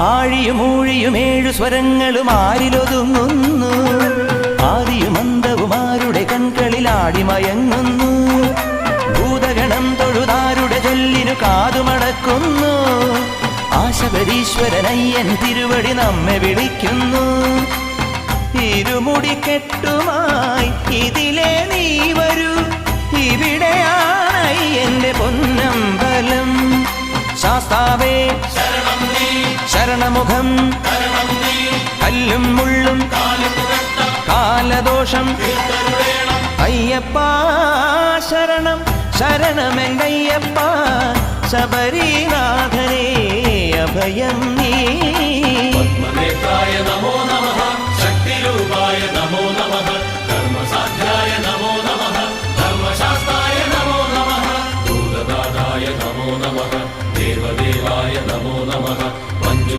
ആഴിയും ഊഴിയും 7 സ്വരങ്ങളും ആരിലൊതുങ്ങുന്നു. ആദിയും അന്തവും ആരുടെ കൺകളിൽ ആടിമയങ്ങുന്നു. ഭൂതഗണം തൊഴുതാരുടെ ചൊല്ലിനു കാതുമടക്കുന്നു. ആശബരീശ്വരനയ്യൻ തിരുവടി നമ്മെ വിളിക്കുന്നു. ഇരുമുടിക്കെട്ടുമായി ഇതിലെ നീ വരൂ, ഇവിടെയാണ് എന്റെ പൊന്നമ്പലം. ശാസ്താവേ ശരണമുഖം, കല്ലും മുള്ളും കാലദോഷം. അയ്യപ്പ ശരണം ശരണമെങ്കയ്യപ്പ, ശബരിനാഥനേ അഭയം നീ. പത്മനേത്രായ നമോ നമഃ, ശക്തിരൂപായ നമോ നമഃ, ധർമ്മസാധ്യായ നമോ നമഃ, ധർമ്മശാസ്ത്രായ നമോ നമഃ, ഭൂതദാതായ നമോ നമഃ, ദേവദേവായ നമോ നമഃ,